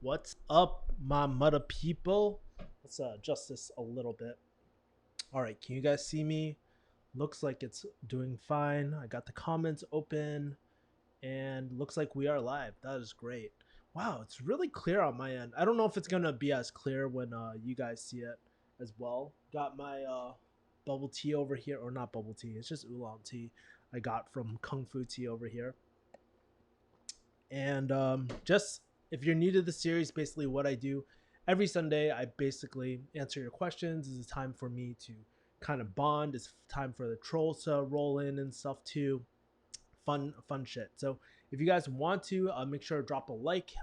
What's up, my mother people? Let's adjust this a little bit. All right, can you guys see me? Looks like it's doing fine. I got the comments open and looks like we are live. That is great. Wow, it's really clear on my end. I don't know if it's gonna be as clear when you guys see it as well. Got my bubble tea over here, or not bubble tea. It's just oolong tea I got from Kung Fu Tea over here. And just if you're new to the series, basically what I do every Sunday, I basically answer your questions. It's a time for me to kind of bond. It's time for the trolls to roll in and stuff too. Fun shit. So if you guys want to, make sure to drop a like,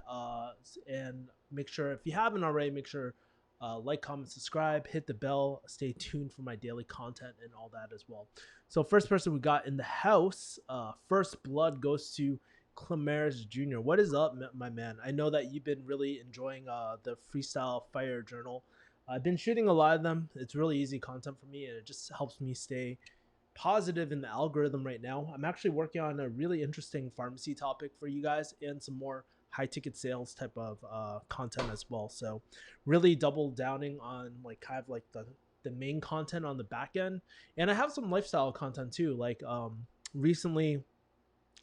and make sure if you haven't already, make sure like, comment, subscribe, hit the bell, stay tuned for my daily content and all that as well. So first person we got in the house, first blood goes to Clamaris Jr. What is up, my man? I know that you've been really enjoying the Freestyle Fire Journal. I've been shooting a lot of them. It's really easy content for me, and it just helps me stay positive in the algorithm right now. I'm actually working on a really interesting pharmacy topic for you guys and some more high ticket sales type of content as well. So really double downing on like kind of like the main content on the back end. And I have some lifestyle content too. Like recently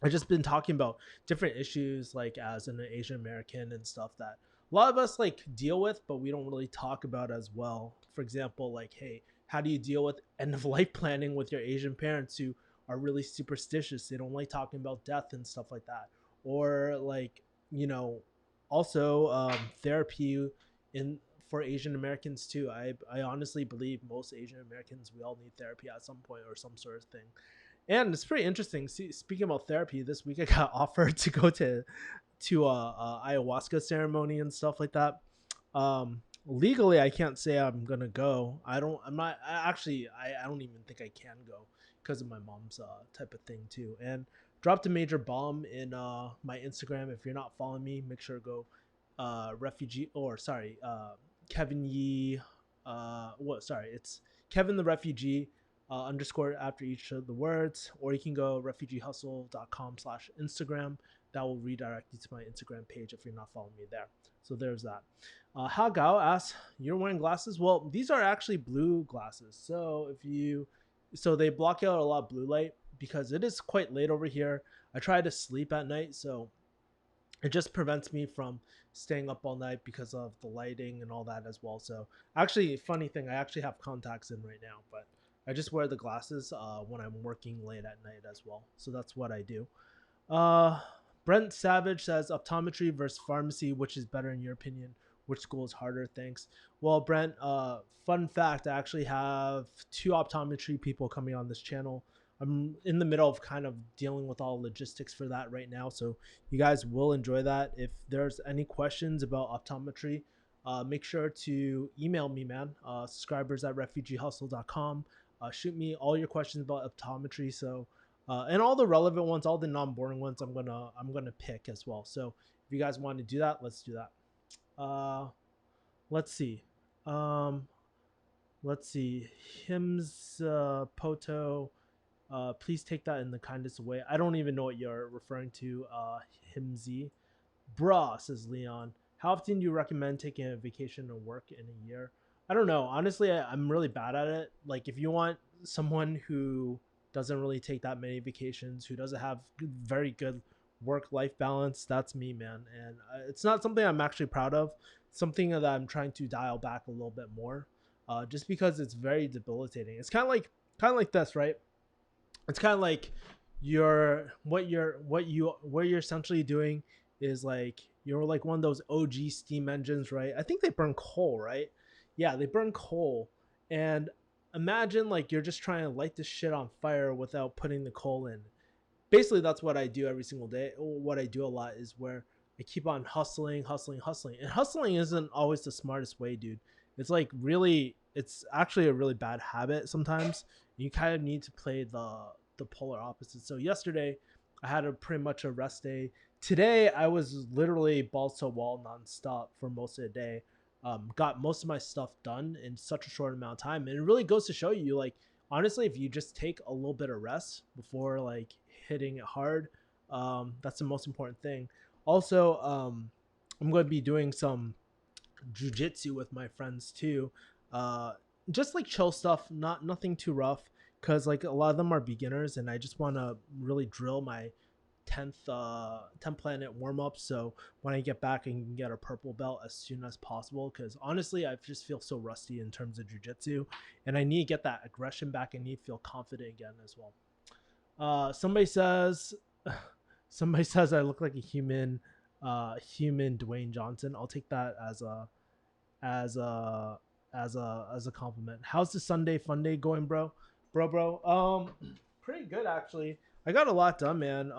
I've just been talking about different issues like as an Asian American and stuff that a lot of us like deal with, but we don't really talk about as well. For example, like, hey, how do you deal with end of life planning with your Asian parents who are really superstitious? They don't like talking about death and stuff like that. Or like, you know, also therapy in for Asian Americans too. I honestly believe most Asian Americans, we all need therapy at some point or some sort of thing. And it's pretty interesting. See, speaking about therapy, this week I got offered to go to a ayahuasca ceremony and stuff like that. Legally, I can't say I'm gonna go. I don't. I'm not. I don't even think I can go because of my mom's type of thing too. And dropped a major bomb in my Instagram. If you're not following me, make sure to go refugee or sorry Kevin Yee. What? Sorry, it's Kevin the refugee. Underscore after each of the words, or you can go refugeehustle.com/Instagram. That will redirect you to my Instagram page if you're not following me there. So there's that. Hao Gao asks, "You're wearing glasses?" Well, these are actually blue glasses. So they block out a lot of blue light because it is quite late over here. I try to sleep at night, so it just prevents me from staying up all night because of the lighting and all that as well. So actually, funny thing, I actually have contacts in right now, but I just wear the glasses when I'm working late at night as well. So that's what I do. Uh, Brent Savage says optometry versus pharmacy, which is better in your opinion? Which school is harder? Thanks. Well, Brent, fun fact, I actually have two optometry people coming on this channel. I'm in the middle of kind of dealing with all logistics for that right now. So you guys will enjoy that. If there's any questions about optometry, make sure to email me, man. Subscribers at refugeehustle.com. Shoot me all your questions about optometry. So and all the relevant ones, all the non-boring ones, I'm gonna pick as well. So if you guys want to do that, let's do that. Uh, let's see. Um, let's see. Hymns Poto. Please take that in the kindest way. I don't even know what you're referring to. Himsy. Bruh, says Leon. How often do you recommend taking a vacation or work in a year? I don't know. Honestly, I'm really bad at it. Like, if you want someone who doesn't really take that many vacations, who doesn't have very good work life balance, that's me, man. And it's not something I'm actually proud of. It's something that I'm trying to dial back a little bit more, just because it's very debilitating. It's kind of like this, right? It's kind of like what you're essentially doing is like you're like one of those OG steam engines, right? I think they burn coal, right? Yeah, they burn coal. And imagine like you're just trying to light this shit on fire without putting the coal in. Basically that's what I do every single day. What I do a lot is where I keep on hustling, hustling, hustling. And hustling isn't always the smartest way, dude. It's like really it's actually a really bad habit sometimes. You kind of need to play the polar opposite. So yesterday I had a pretty much a rest day. Today I was literally balls to the wall nonstop for most of the day. Got most of my stuff done in such a short amount of time, and it really goes to show you, like, honestly, if you just take a little bit of rest before like hitting it hard, that's the most important thing. Also, I'm going to be doing some jujitsu with my friends too. Uh, just like chill stuff, nothing too rough, because like a lot of them are beginners, and I just want to really drill my 10th planet warm up. So when I get back, I can get a purple belt as soon as possible. Because honestly, I just feel so rusty in terms of jujitsu, and I need to get that aggression back. I need to feel confident again as well. Somebody says, somebody says I look like a human Dwayne Johnson. I'll take that as a as a compliment. How's the Sunday fun day going, bro? Bro. Pretty good actually. I got a lot done, man.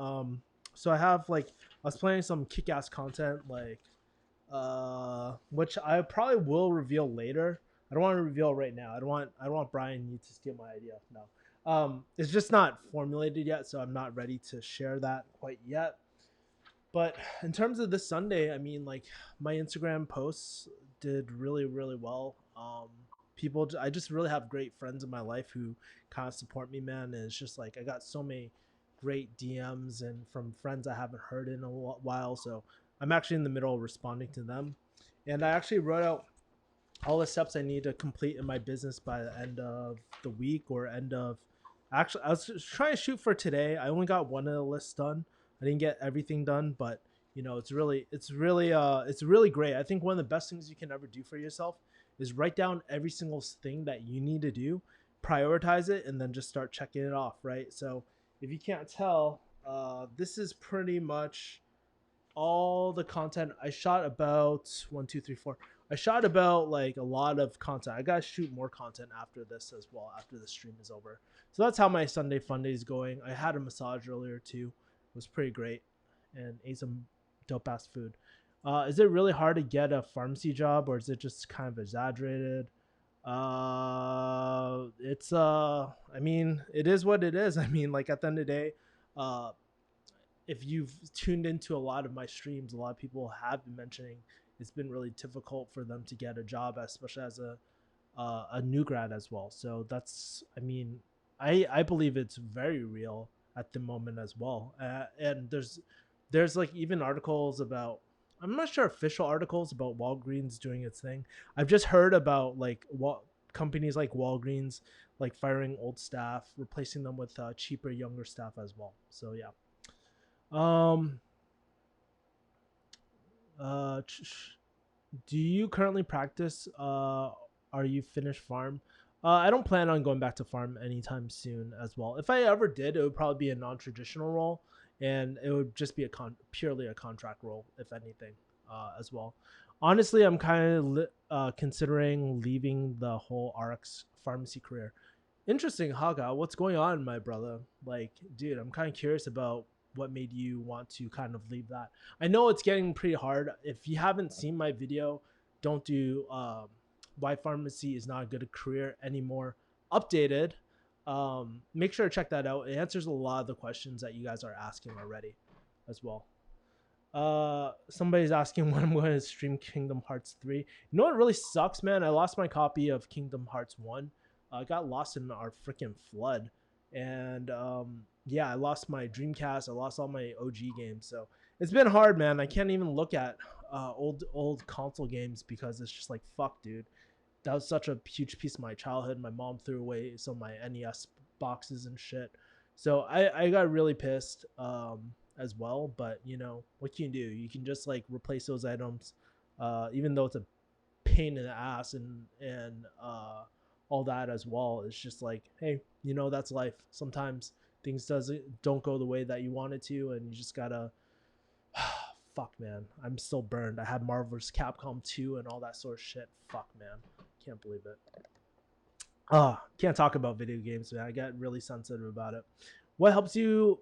So I have like I was planning some kick-ass content, like which I probably will reveal later. I don't want to reveal right now. I don't want Brian you to steal my idea. No. It's just not formulated yet, so I'm not ready to share that quite yet. But in terms of this Sunday, I mean, like my Instagram posts did really, really well. I just really have great friends in my life who kind of support me, man. And it's just like I got so many great DMs and from friends I haven't heard in a while. So I'm actually in the middle of responding to them. And I actually wrote out all the steps I need to complete in my business by the end of the week or end of. Actually, I was just trying to shoot for today. I only got one of the lists done. I didn't get everything done, but it's really great. I think one of the best things you can ever do for yourself is write down every single thing that you need to do, prioritize it, and then just start checking it off. Right. So if you can't tell, this is pretty much all the content I shot. About one, two, three, four. I shot about like a lot of content. I gotta shoot more content after this as well, after the stream is over. So that's how my Sunday fun day is going. I had a massage earlier too. It was pretty great, and ate some dope ass food. Is it really hard to get a pharmacy job, or is it just kind of exaggerated? It's I mean, it is what it is. I mean, like at the end of the day, uh, if you've tuned into a lot of my streams, a lot of people have been mentioning it's been really difficult for them to get a job, especially as a new grad as well. So that's, I mean, I believe it's very real at the moment as well. And there's like even articles about, I'm not sure official articles about Walgreens doing its thing. I've just heard about like what companies like Walgreens like firing old staff, replacing them with cheaper younger staff as well. So yeah. Um, uh, do you currently practice? Are you finished farm? I don't plan on going back to farm anytime soon as well. If I ever did, it would probably be a non-traditional role, and it would just be purely a contract role, if anything, as well. Honestly, I'm kind of considering leaving the whole RX pharmacy career. Interesting, Haga. What's going on, my brother? Like, dude, I'm kind of curious about what made you want to kind of leave that. I know it's getting pretty hard. If you haven't seen my video, don't do why pharmacy is not a good career anymore. Updated. Make sure to check that out. It answers a lot of the questions that you guys are asking already, as well. Somebody's asking when I'm going to stream Kingdom Hearts 3. You know what really sucks, man? I lost my copy of Kingdom Hearts 1. I got lost in our freaking flood, and yeah, I lost my Dreamcast. I lost all my OG games, so it's been hard, man. I can't even look at old console games because it's just like fuck, dude. That was such a huge piece of my childhood. My mom threw away some of my NES boxes and shit, so I got really pissed as well. But you know what can you do? You can just like replace those items, even though it's a pain in the ass and all that as well. It's just like, hey, you know, that's life. Sometimes things don't go the way that you want it to, and you just gotta fuck, man. I'm still burned. I had Marvel vs. Capcom 2 and all that sort of shit. Fuck, man. Can't believe it. Can't talk about video games, man. I get really sensitive about it. What helps you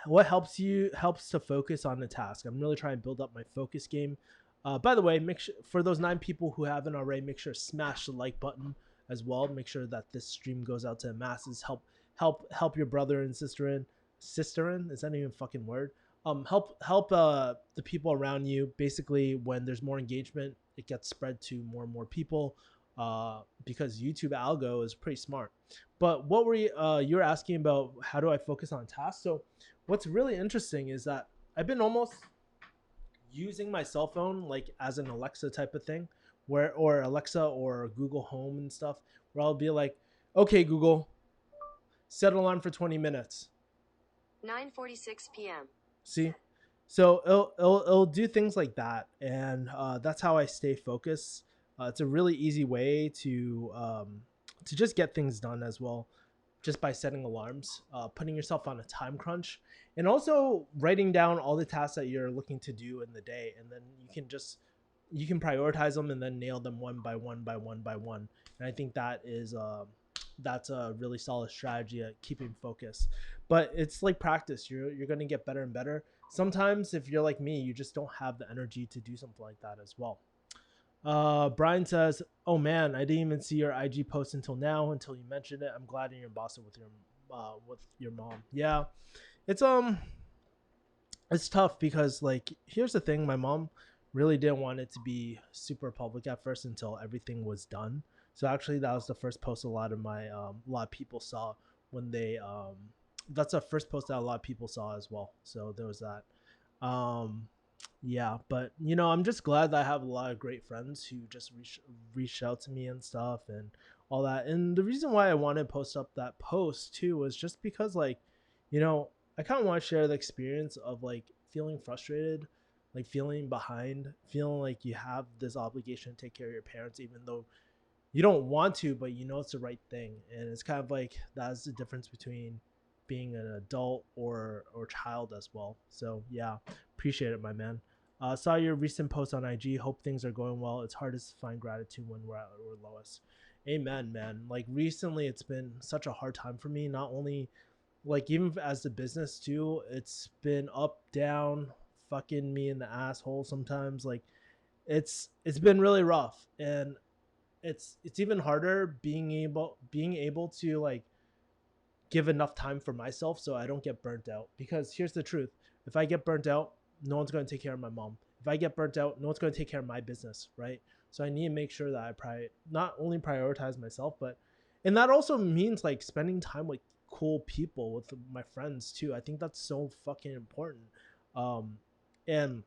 helps to focus on the task? I'm really trying to build up my focus game. By the way, make sure for those 9 people who haven't already, make sure to smash the like button as well. Make sure that this stream goes out to the masses. Help your brother and sister in. Is that even a fucking word? Help the people around you. Basically, when there's more engagement, it gets spread to more and more people. Because YouTube algo is pretty smart. But what were you're asking about? How do I focus on tasks? So what's really interesting is that I've been almost using my cell phone like as an Alexa type of thing, where or Alexa or Google Home and stuff, where I'll be like, okay, Google, set an alarm for 20 minutes. 9:46 p.m. See, so it'll do things like that, and that's how I stay focused. It's a really easy way to just get things done as well, just by setting alarms, putting yourself on a time crunch, and also writing down all the tasks that you're looking to do in the day, and then you can prioritize them and then nail them one by one by one by one. And I think that's a really solid strategy at keeping focus. But it's like practice. You're gonna get better and better. Sometimes if you're like me, you just don't have the energy to do something like that as well. Brian says, "Oh man, I didn't even see your IG post until now, until you mentioned it. I'm glad you're in Boston with your mom. Yeah, it's it's tough because like here's the thing, my mom really didn't want it to be super public at first until everything was done. So actually, that was the first post a lot of people saw when they that's the first post that a lot of people saw as well. So there was that. Um, yeah, but I'm just glad that I have a lot of great friends who just reached out to me and stuff and all that. And the reason why I wanted to post up that post too was just because like, you know, I kind of want to share the experience of like feeling frustrated, like feeling behind, feeling like you have this obligation to take care of your parents even though you don't want to, but you know it's the right thing. And it's kind of like that's the difference between being an adult or child as well. So yeah, appreciate it, my man. Saw your recent post on IG. Hope things are going well. It's hard to find gratitude when we're at our lowest. Amen, man. Like recently, it's been such a hard time for me. Not only like even as the business too, it's been up down, fucking me in the asshole sometimes. Like it's been really rough, and it's even harder being able to like give enough time for myself so I don't get burnt out. Because here's the truth: if I get burnt out, no one's going to take care of my mom. If I get burnt out, no one's going to take care of my business, right? So I need to make sure that not only prioritize myself, but and that also means like spending time with cool people with my friends too. I think that's so fucking important. Um, and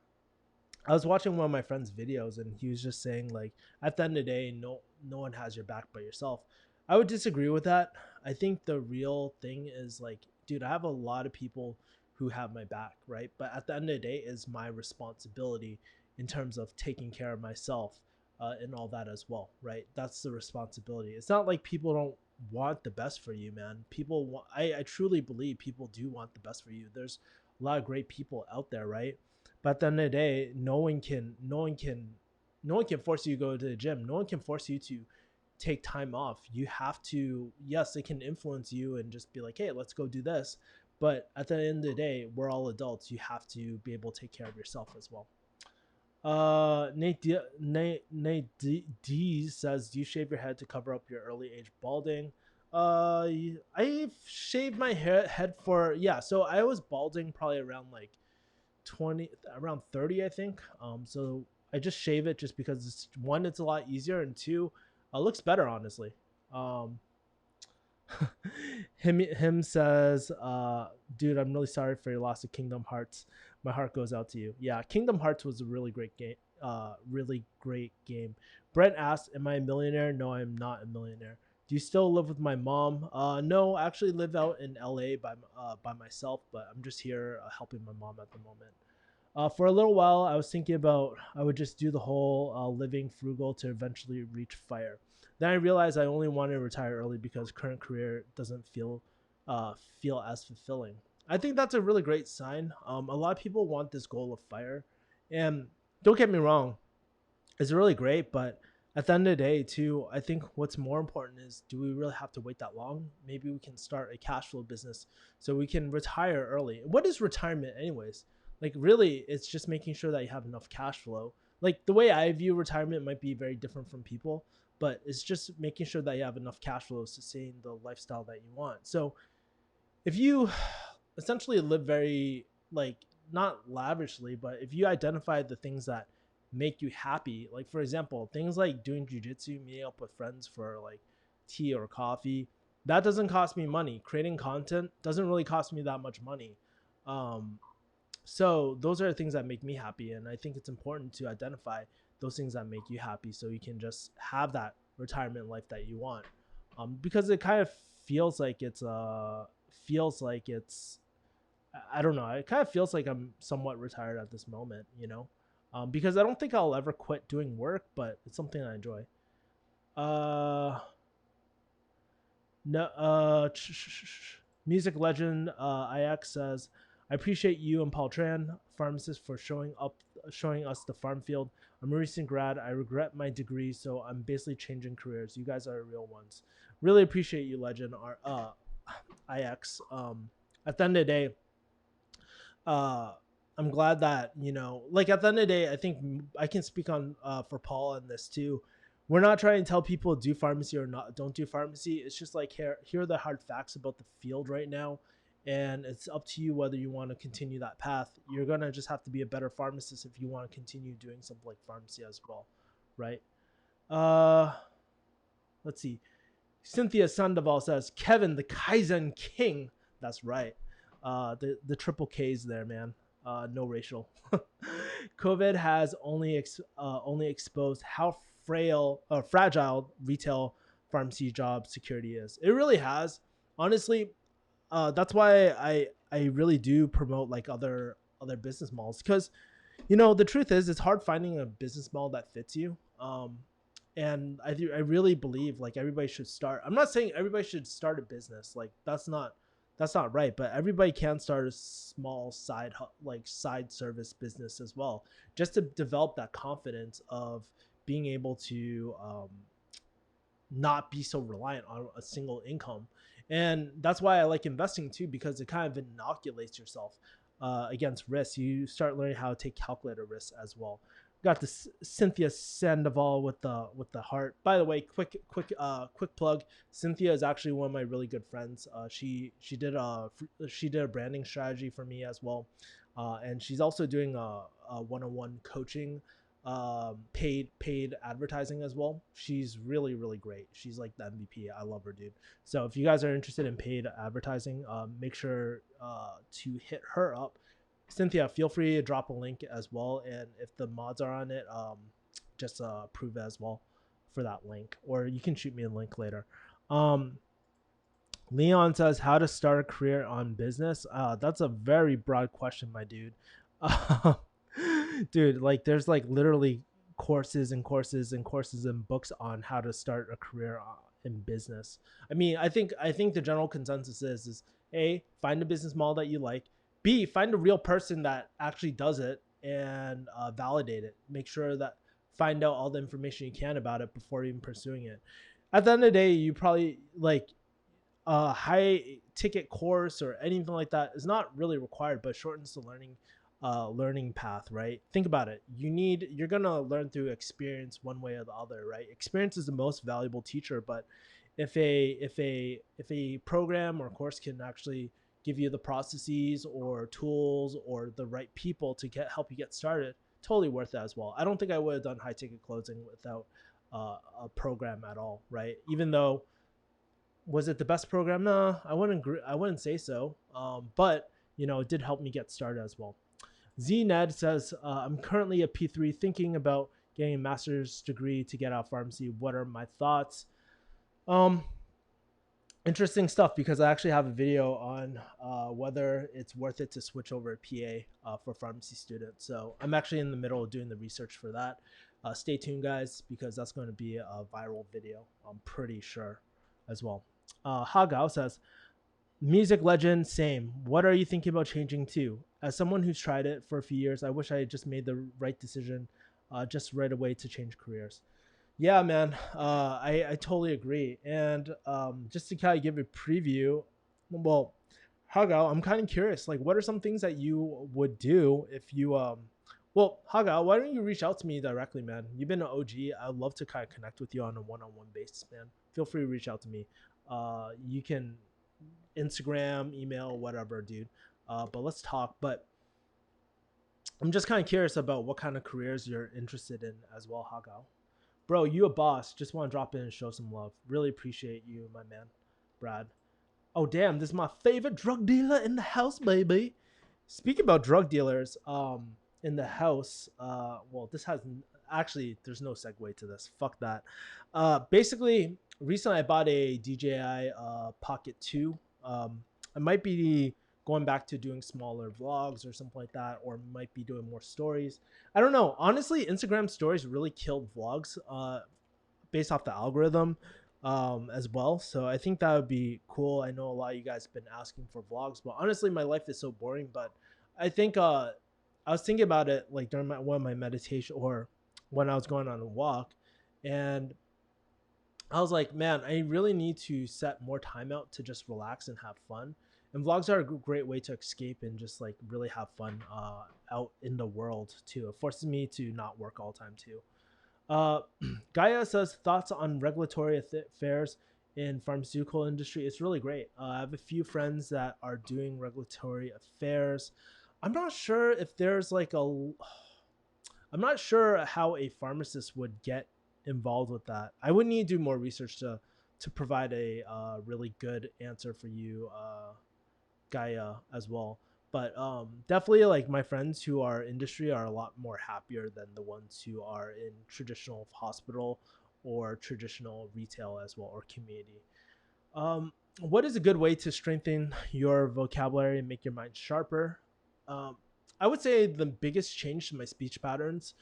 I was watching one of my friend's videos and he was just saying like at the end of the day, no one has your back but yourself. I would disagree with that. I think the real thing is like, dude, I have a lot of people who have my back, right? But at the end of the day is my responsibility in terms of taking care of myself and all that as well, right? That's the responsibility. It's not like people don't want the best for you, man. I truly believe people do want the best for you. There's a lot of great people out there, right? But at the end of the day, no one can force you to go to the gym. No one can force you to take time off. You have to, yes, they can influence you and just be like, hey, let's go do this. But at the end of the day, we're all adults. You have to be able to take care of yourself as well. Nate D says, do you shave your head to cover up your early age balding? I shaved my head for, yeah. So I was balding probably around like 20, around 30, I think. So I just shave it just because it's a lot easier, and two, looks better honestly. Um, him says, dude, I'm really sorry for your loss of Kingdom Hearts. My heart goes out to you. Yeah, Kingdom Hearts was a really great game. Really great game. Brent asked, am I a millionaire? No, I'm not a millionaire. Do you still live with my mom? No, I actually live out in LA by myself, but I'm just here helping my mom at the moment. For a little while, I was thinking about I would just do the whole living frugal to eventually reach fire. Then I realized I only wanted to retire early because current career doesn't feel as fulfilling. I think that's a really great sign. A lot of people want this goal of fire, and don't get me wrong, it's really great. But at the end of the day, too, I think what's more important is, do we really have to wait that long? Maybe we can start a cash flow business so we can retire early. What is retirement, anyways? Like, really, it's just making sure that you have enough cash flow. Like, the way I view retirement might be very different from people, but it's just making sure that you have enough cash flow to sustain the lifestyle that you want. So if you essentially live very, like, not lavishly, but if you identify the things that make you happy, like for example, things like doing jujitsu, meeting up with friends for like tea or coffee, that doesn't cost me money. Creating content doesn't really cost me that much money. Um, So those are the things that make me happy, and I think it's important to identify those things that make you happy, so you can just have that retirement life that you want. Because it kind of feels like feels like it's I don't know. It kind of feels like I'm somewhat retired at this moment, you know, because I don't think I'll ever quit doing work, but it's something I enjoy. Uh, no, music legend IX says, "I appreciate you and Paul Tran, pharmacist, for showing us the farm field. I'm a recent grad. I regret my degree, so I'm basically changing careers. You guys are real ones. Really appreciate you, legend. IX. At the end of the day, uh I'm glad that, you know, like at the end of the day, I think I can speak on for Paul on this too. We're not trying to tell people do pharmacy or not don't do pharmacy. It's just like here are the hard facts about the field right now, and it's up to you whether you want to continue that path. You're gonna just have to be a better pharmacist if you want to continue doing something like pharmacy as well, right? uh let's see. Cynthia Sandoval says, Kevin, the Kaizen King. That's right. The triple K's there, man. No racial. COVID has only exposed how fragile retail pharmacy job security is. It really has. Honestly, that's why I really do promote like other business models, because you know the truth is it's hard finding a business model that fits you. And I really believe like everybody should start. I'm not saying everybody should start a business. Like that's not right. But everybody can start a small side service business as well, just to develop that confidence of being able to not be so reliant on a single income. And that's why I like investing too, because it kind of inoculates yourself against risk. You start learning how to take calculated risks as well. Got this Cynthia Sandoval with the heart. By the way, quick plug. Cynthia is actually one of my really good friends. She did a branding strategy for me as well, and she's also doing a one-on-one coaching, paid advertising as well. She's really great. She's like the MVP. I love her, dude. So if you guys are interested in paid advertising, make sure to hit her up. Cynthia, feel free to drop a link as well, and if the mods are on it, just approve it as well for that link, or you can shoot me a link later. Leon says, how to start a career on business. That's a very broad question, my dude. Dude, like there's like literally courses and courses and courses and books on how to start a career in business. I mean, I think the general consensus is A, find a business model that you like. B, find a real person that actually does it and validate it. Make sure that find out all the information you can about it before even pursuing it. At the end of the day, you probably like a high ticket course or anything like that is not really required, but shortens the learning path, right? Think about it. You're gonna learn through experience one way or the other, right? Experience is the most valuable teacher, but if a program or course can actually give you the processes or tools or the right people to help you get started, totally worth it as well. I don't think I would have done high ticket closing without a program at all, right? Even though, was it the best program? No, I wouldn't say so. But you know, it did help me get started as well. Zned says, I'm currently a P3 thinking about getting a master's degree to get out of pharmacy. What are my thoughts? Interesting stuff, because I actually have a video on whether it's worth it to switch over to PA for pharmacy students. So I'm actually in the middle of doing the research for that. Stay tuned, guys, because that's going to be a viral video, I'm pretty sure, as well. Hagao says, music legend, same. What are you thinking about changing to? As someone who's tried it for a few years, I wish I had just made the right decision just right away to change careers. Yeah, man, I totally agree. And just to kind of give a preview, well, Hagao, I'm kind of curious. Like, what are some things that you would do if you well, Hagao, why don't you reach out to me directly, man? You've been an OG. I'd love to kind of connect with you on a one-on-one basis, man. Feel free to reach out to me. You can Instagram, email, whatever, dude. But let's talk. But I'm just kind of curious about what kind of careers you're interested in as well, Hagao. Bro, you a boss. Just want to drop in and show some love. Really appreciate you, my man, Brad. Oh, damn, this is my favorite drug dealer in the house, baby. Speaking about drug dealers, in the house, well, this has actually there's no segue to this. Fuck that. Basically, recently I bought a DJI Pocket 2. I might be going back to doing smaller vlogs or something like that, or might be doing more stories. I don't know. Honestly, Instagram stories really killed vlogs. Based off the algorithm as well. So I think that would be cool. I know a lot of you guys have been asking for vlogs, but honestly, my life is so boring. But I think I was thinking about it like during one of my meditation or when I was going on a walk, and I was like, man, I really need to set more time out to just relax and have fun. And vlogs are a great way to escape and just like really have fun out in the world too. It forces me to not work all the time too. Uh, Gaia says thoughts on regulatory affairs in pharmaceutical industry. It's really great. I have a few friends that are doing regulatory affairs. I'm not sure if there's like a. I'm not sure how a pharmacist would get involved with that. I would need to do more research to provide a really good answer for you, Gaia, as well. But definitely, like my friends who are industry are a lot more happier than the ones who are in traditional hospital or traditional retail as well or community. What is a good way to strengthen your vocabulary and make your mind sharper? Um, I would say the biggest change to my speech patterns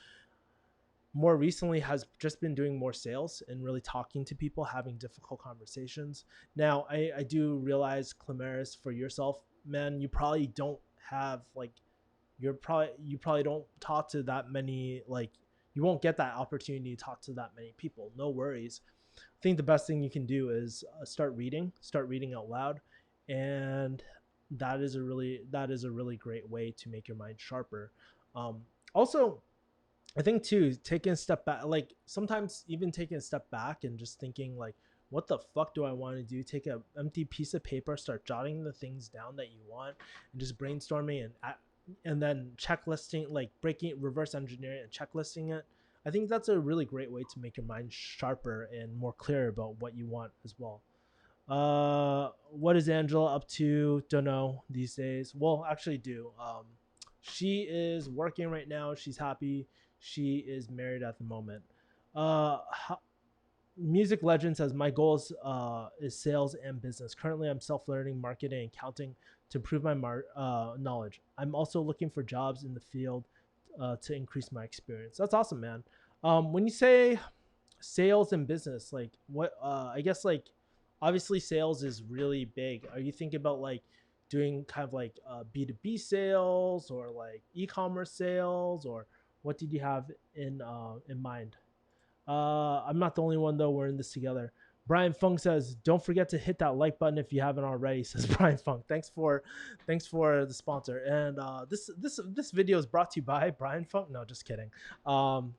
more recently has just been doing more sales and really talking to people, having difficult conversations. Now, I do realize, Clamaris, for yourself, man, you probably don't have like you probably don't talk to that many like you won't get that opportunity to talk to that many people. No worries. I think the best thing you can do is start reading out loud, and that is a really great way to make your mind sharper. Also, I think too, taking a step back, like sometimes even taking a step back and just thinking like, what the fuck do I want to do? Take a empty piece of paper, start jotting the things down that you want, and just brainstorming and then checklisting, like breaking reverse engineering and checklisting it. I think that's a really great way to make your mind sharper and more clear about what you want as well. What is Angela up to? Don't know these days. Well, actually, do. She is working right now. She's happy. She is married at the moment. Uh, Music Legend says my goals is sales and business. Currently, I'm self-learning marketing and accounting to improve my knowledge. I'm also looking for jobs in the field to increase my experience. That's awesome, man. When you say sales and business, like what? I guess like obviously sales is really big. Are you thinking about like doing kind of like B2B sales or like e-commerce sales, or what did you have in mind? I'm not the only one though. We're in this together. Brian Funk says, "Don't forget to hit that like button if you haven't already." Says Brian Funk. Thanks for the sponsor. And this video is brought to you by Brian Funk. No, just kidding. Um,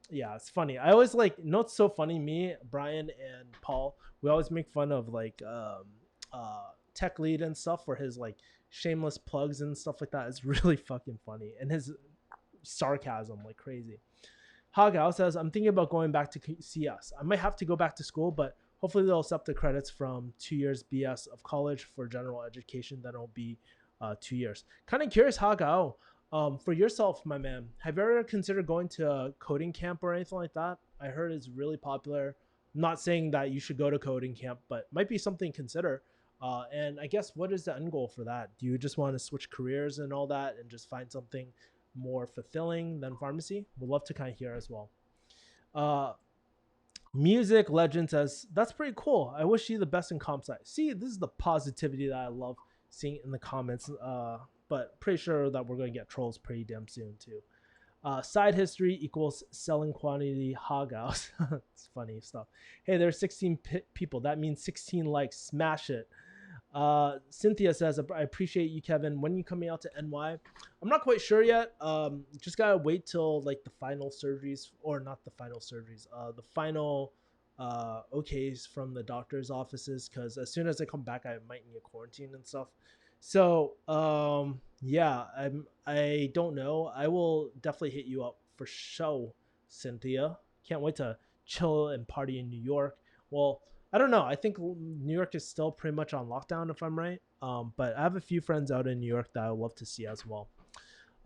yeah, it's funny. I always like. You know, it's so funny. Me, Brian, and Paul, we always make fun of like Tech Lead and stuff for his like shameless plugs and stuff like that. It's really fucking funny, and his sarcasm like crazy. Hagao says, I'm thinking about going back to CS. I might have to go back to school, but hopefully they'll accept the credits from 2 years BS of college for general education. Then it'll be 2 years. Kind of curious, Hagao, for yourself, my man, have you ever considered going to a coding camp or anything like that? I heard it's really popular. I'm not saying that you should go to coding camp, but might be something to consider. And I guess what is the end goal for that? Do you just want to switch careers and all that and just find something more fulfilling than pharmacy? Would love to kind of hear as well. Uh, Music Legend says, that's pretty cool. I wish you the best in comp sci. See, this is the positivity that I love seeing in the comments. But pretty sure that we're going to get trolls pretty damn soon too. Side history equals selling quantity hog house. It's funny stuff. Hey, there's 16 people. That means 16 likes. Smash it. Cynthia says, I appreciate you, Kevin. When are you coming out to NY? I'm not quite sure yet. Just gotta wait till like the final surgeries, or not the final surgeries, the final OKs from the doctor's offices, because as soon as I come back, I might need a quarantine and stuff. So yeah, I don't know. I will definitely hit you up for show, Cynthia. Can't wait to chill and party in New York. Well, I don't know. I think New York is still pretty much on lockdown, if I'm right. But I have a few friends out in New York that I would love to see as well.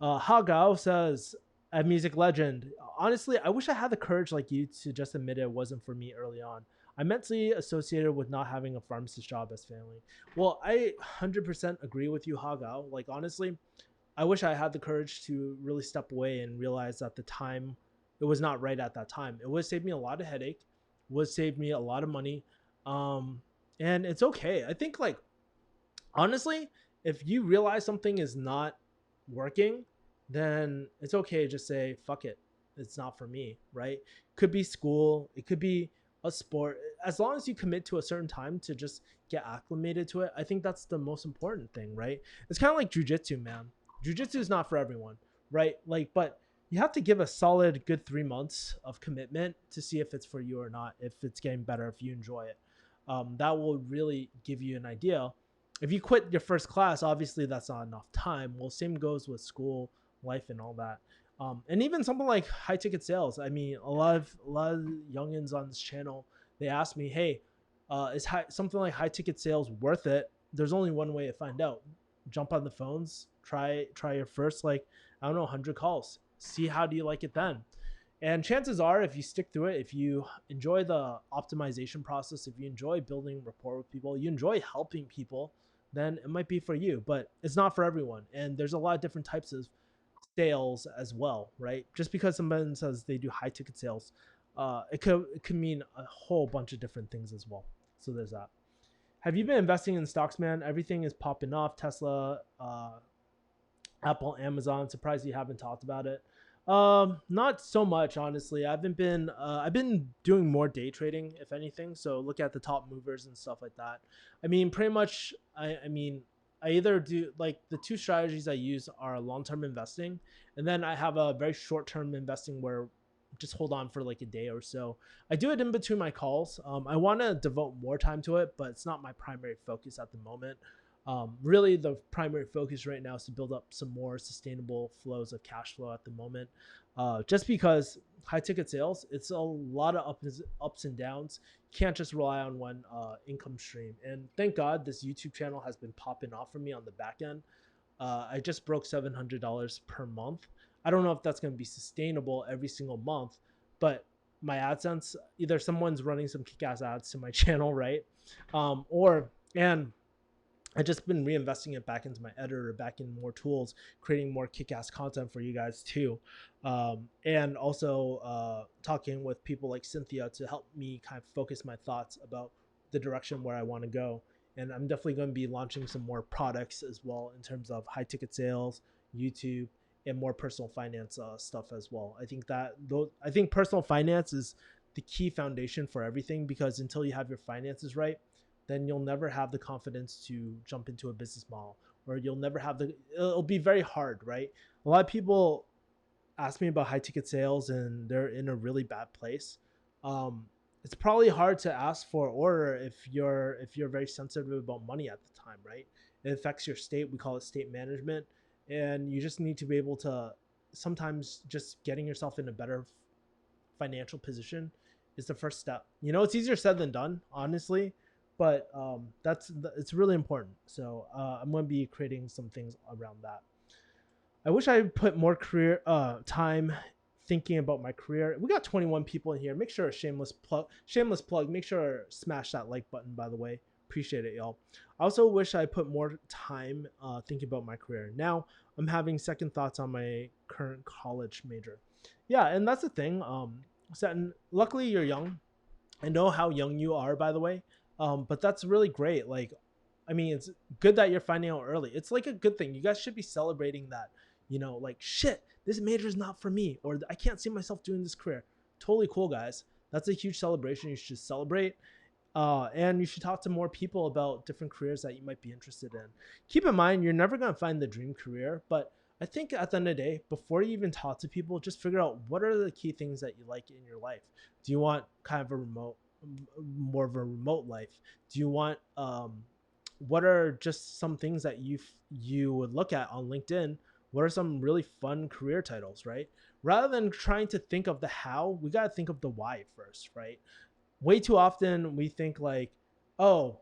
Hagao says, a music legend. Honestly, I wish I had the courage like you to just admit it wasn't for me early on. I'm mentally associated with not having a pharmacist job as family. Well, I 100% agree with you, Hagao. Like, honestly, I wish I had the courage to really step away and realize that the time, it was not right at that time. It would save me a lot of headache, would save me a lot of money. Um, and it's okay. I think, like, honestly, if you realize something is not working, then it's okay to just say fuck it, it's not for me, right? Could be school, it could be a sport. As long as you commit to a certain time to just get acclimated to it, I think that's the most important thing, right? It's kind of like jujitsu, man. Jujitsu is not for everyone, right? Like, but you have to give a solid good 3 months of commitment to see if it's for you or not, if it's getting better, if you enjoy it. That will really give you an idea. If you quit your first class, obviously that's not enough time. Well, same goes with school life and all that. And even something like high ticket sales. I mean, a lot of youngins on this channel, they ask me, hey, something like high ticket sales worth it? There's only one way to find out. Jump on the phones, try your first, like, I don't know, 100 calls. See how do you like it then. And chances are, if you stick through it, if you enjoy the optimization process, if you enjoy building rapport with people, you enjoy helping people, then it might be for you. But it's not for everyone. And there's a lot of different types of sales as well, right? Just because someone says they do high ticket sales, it could mean a whole bunch of different things as well. So there's that. Have you been investing in stocks, man? Everything is popping off. Tesla, Apple, Amazon. Surprised you haven't talked about it. Not so much, honestly. I've been doing more day trading, if anything. So look at the top movers and stuff like that. I mean, pretty much. I mean, I either do, like, the two strategies I use are long term investing, and then I have a very short term investing where just hold on for like a day or so. I do it in between my calls. I want to devote more time to it, but it's not my primary focus at the moment. Really, the primary focus right now is to build up some more sustainable flows of cash flow at the moment. Just because high ticket sales, it's a lot of ups and downs. You can't just rely on one income stream. And thank God this YouTube channel has been popping off for me on the back end. I just broke $700 per month. I don't know if that's going to be sustainable every single month, but my AdSense, either someone's running some kick-ass ads to my channel, right? And I just been reinvesting it back into my editor, back in more tools, creating more kick-ass content for you guys too, and also talking with people like Cynthia to help me kind of focus my thoughts about the direction where I want to go. And I'm definitely going to be launching some more products as well in terms of high ticket sales, YouTube, and more personal finance stuff as well. I think personal finance is the key foundation for everything, because until you have your finances right, then you'll never have the confidence to jump into a business model, or it'll be very hard, right? A lot of people ask me about high ticket sales and they're in a really bad place. It's probably hard to ask for order if you're very sensitive about money at the time, right? It affects your state. We call it state management. And you just need to be able to, sometimes just getting yourself in a better financial position is the first step. It's easier said than done, honestly, but it's really important. So I'm going to be creating some things around that. I wish I put more career time thinking about my career. We got 21 people in here. Make sure shameless plug. Make sure smash that like button, by the way. Appreciate it, y'all. I also wish I put more time thinking about my career. Now I'm having second thoughts on my current college major. Yeah, and that's the thing. Seton, luckily you're young. I know how young you are, by the way. But that's really great. Like, I mean, it's good that you're finding out early. It's like a good thing. You guys should be celebrating that. Like, shit, this major is not for me, or I can't see myself doing this career. Totally cool, guys. That's a huge celebration. You should celebrate. And you should talk to more people about different careers that you might be interested in. Keep in mind, you're never going to find the dream career, but I think at the end of the day, before you even talk to people, just figure out what are the key things that you like in your life. Do you want kind of more of a remote life? Do you want, what are just some things that you would look at on LinkedIn? What are some really fun career titles, right? Rather than trying to think of the how, we got to think of the why first, right? Way too often we think like, oh,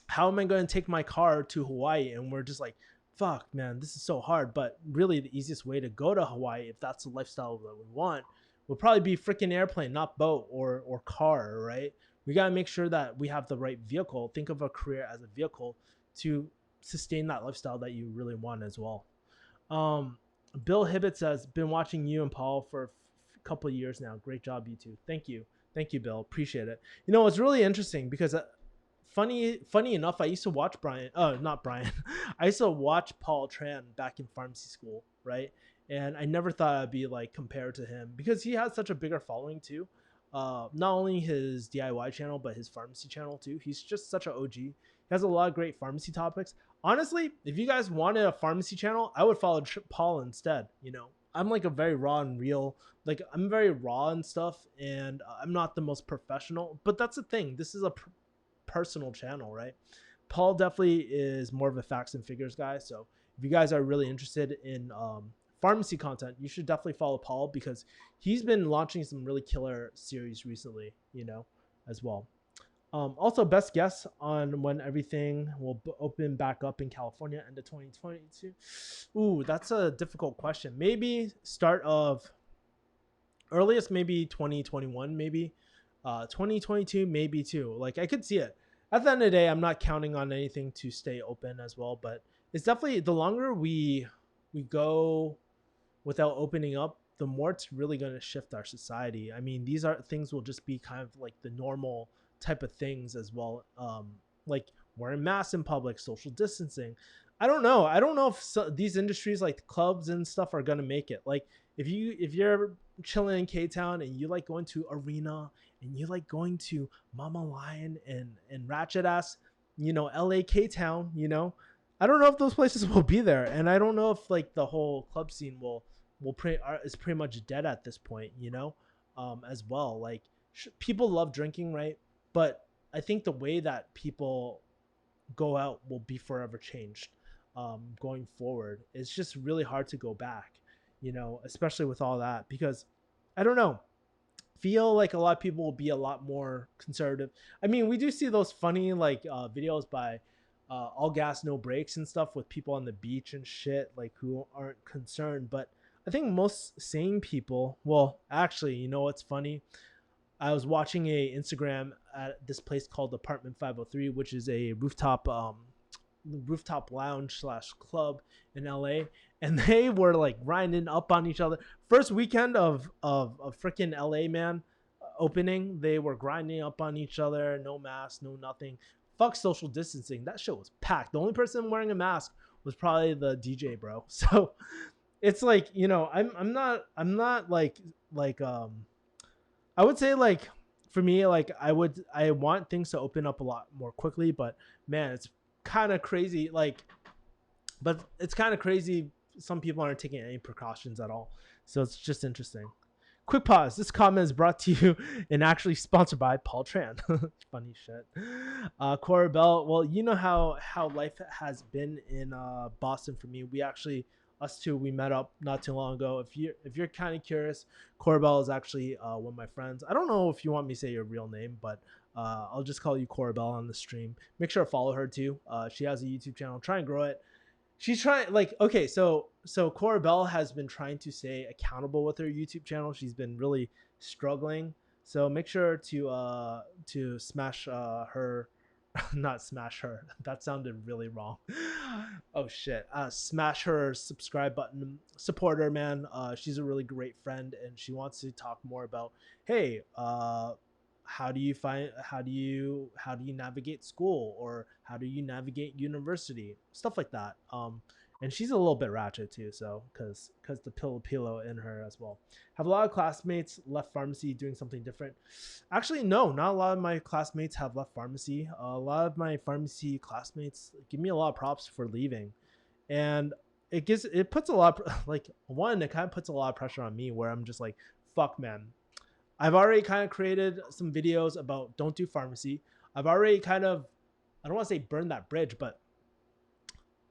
how am I going to take my car to Hawaii? And we're just like, fuck, man, this is so hard. But really, the easiest way to go to Hawaii, if that's the lifestyle that we want, would probably be freaking airplane, not boat or car, right? We got to make sure that we have the right vehicle. Think of a career as a vehicle to sustain that lifestyle that you really want as well. Um, Bill Hibbett says, been watching you and Paul for a couple of years now. Great job, you two. Thank you. Thank you, Bill. Appreciate it. You know, it's really interesting because funny enough, I used to watch Brian. Oh, not Brian. I used to watch Paul Tran back in pharmacy school, right? And I never thought I'd be like compared to him because he has such a bigger following too. Not only his DIY channel, but his pharmacy channel too. He's just such an OG. He has a lot of great pharmacy topics. Honestly, if you guys wanted a pharmacy channel, I would follow Paul instead. You know, I'm like a very raw and real, like I'm very raw and stuff, and I'm not the most professional. But that's the thing. This is a personal channel, right? Paul definitely is more of a facts and figures guy. So if you guys are really interested in pharmacy content, you should definitely follow Paul because he's been launching some really killer series recently, you know, as well. Also, best guess on when everything will open back up in California end of 2022. Ooh, that's a difficult question. Maybe start of earliest, maybe 2021, maybe 2022, maybe too. Like I could see it. At the end of the day, I'm not counting on anything to stay open as well, but it's definitely the longer we go without opening up, the more it's really going to shift our society. I mean, these are things will just be kind of like the normal type of things as well, like wearing masks in public, social distancing. I don't know if these industries like clubs and stuff are going to make it. Like if you're chilling in K-Town and you like going to Arena and you like going to Mama Lion and Ratchet Ass, you know, LA K-Town, you know, I don't know if those places will be there, and I don't know if like the whole club scene is pretty much dead at this point, you know, as well. Like people love drinking, right? But I think the way that people go out will be forever changed going forward. It's just really hard to go back, you know, especially with all that, because I don't know, feel like a lot of people will be a lot more conservative. I mean, we do see those funny like videos by All Gas No Breaks and stuff with people on the beach and shit, like who aren't concerned. But I think most sane people, well, actually, you know what's funny? I was watching a Instagram at this place called Apartment 503, which is a rooftop lounge slash club in LA, and they were like grinding up on each other. First weekend of freaking LA, man, opening, they were grinding up on each other, no mask, no nothing. Fuck social distancing. That shit was packed. The only person wearing a mask was probably the DJ, bro. So it's like, you know, I'm not like I would say like for me, like I want things to open up a lot more quickly, but man, it's kind of crazy. Like, but it's kind of crazy. Some people aren't taking any precautions at all. So it's just interesting. Quick pause. This comment is brought to you and actually sponsored by Paul Tran. Funny shit. Cora Bell. Well, you know how life has been in Boston for me. We actually, us two, we met up not too long ago. If you're kind of curious, Cora Bell is actually one of my friends. I don't know if you want me to say your real name, but I'll just call you Cora Bell on the stream. Make sure to follow her too. She has a YouTube channel. Try and grow it. She's trying, like, okay, so Cora Bell has been trying to stay accountable with her YouTube channel. She's been really struggling. So make sure to smash her, not smash her. That sounded really wrong. Oh shit. Smash her subscribe button. Support her, man. She's a really great friend, and she wants to talk more about, hey, how do you navigate school, or how do you navigate university, stuff like that. And she's a little bit ratchet too, so because the pillow in her as well. Have a lot of classmates left pharmacy doing something different? Actually, no, not a lot of my classmates have left pharmacy. A lot of my pharmacy classmates give me a lot of props for leaving, and it puts a lot of, like, one, it kind of puts a lot of pressure on me where I'm just like, fuck, man, I've already kind of created some videos about don't do pharmacy. I've already kind of, I don't want to say burn that bridge, but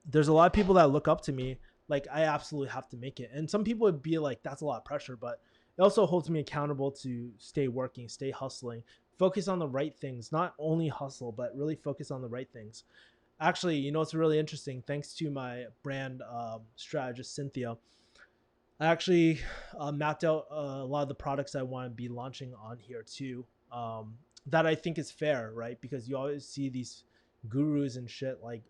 there's a lot of people that look up to me. Like, I absolutely have to make it. And some people would be like, that's a lot of pressure, but it also holds me accountable to stay working, stay hustling, focus on the right things, not only hustle, but really focus on the right things. Actually, you know, it's really interesting. Thanks to my brand strategist, Cynthia, I actually mapped out a lot of the products I want to be launching on here too. That I think is fair, right? Because you always see these gurus and shit like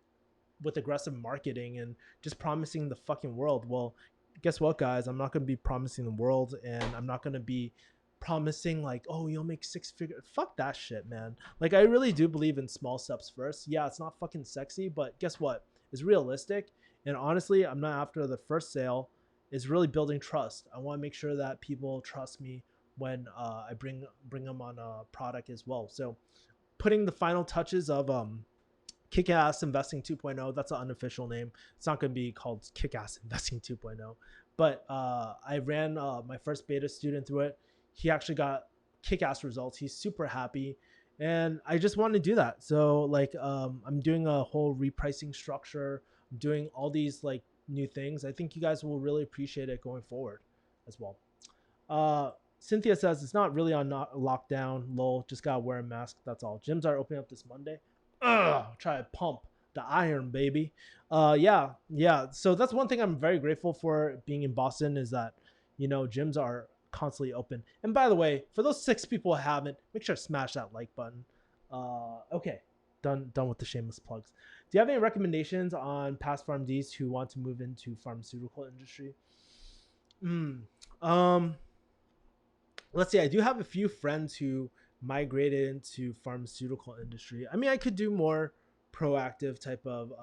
with aggressive marketing and just promising the fucking world. Well, guess what, guys? I'm not going to be promising the world, and I'm not going to be promising like, oh, you'll make six figures. Fuck that shit, man. Like, I really do believe in small steps first. Yeah, it's not fucking sexy, but guess what? It's realistic. And honestly, I'm not after the first sale. It's really building trust. I want to make sure that people trust me when I bring them on a product as well. So putting the final touches of Kick-Ass Investing 2.0. That's an unofficial name. It's not going to be called Kick-Ass Investing 2.0. But I ran my first beta student through it. He actually got kick-ass results. He's super happy. And I just want to do that. So like I'm doing a whole repricing structure. I'm doing all these like new things. I think you guys will really appreciate it going forward as well. Cynthia says it's not really on lockdown. Lol, just gotta wear a mask. That's all. Gyms are opening up this Monday. Try to pump the iron, baby. Yeah. So that's one thing I'm very grateful for being in Boston is that, you know, gyms are constantly open. And by the way, for those 6 people who haven't, make sure to smash that like button. Okay, done with the shameless plugs. Do you have any recommendations on past PharmDs who want to move into pharmaceutical industry? Let's see. I do have a few friends who migrated into pharmaceutical industry. I mean, I could do more proactive type of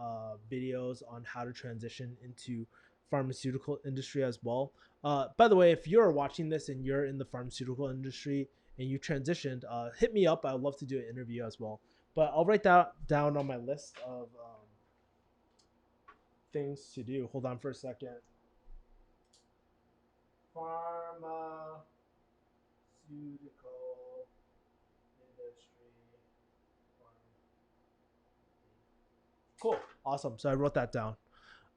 videos on how to transition into pharmaceutical industry as well. By the way, if you're watching this and you're in the pharmaceutical industry and you transitioned, hit me up. I'd love to do an interview as well. But I'll write that down on my list of things to do. Hold on for a second. Pharmaceutical industry. Cool. Awesome. So I wrote that down.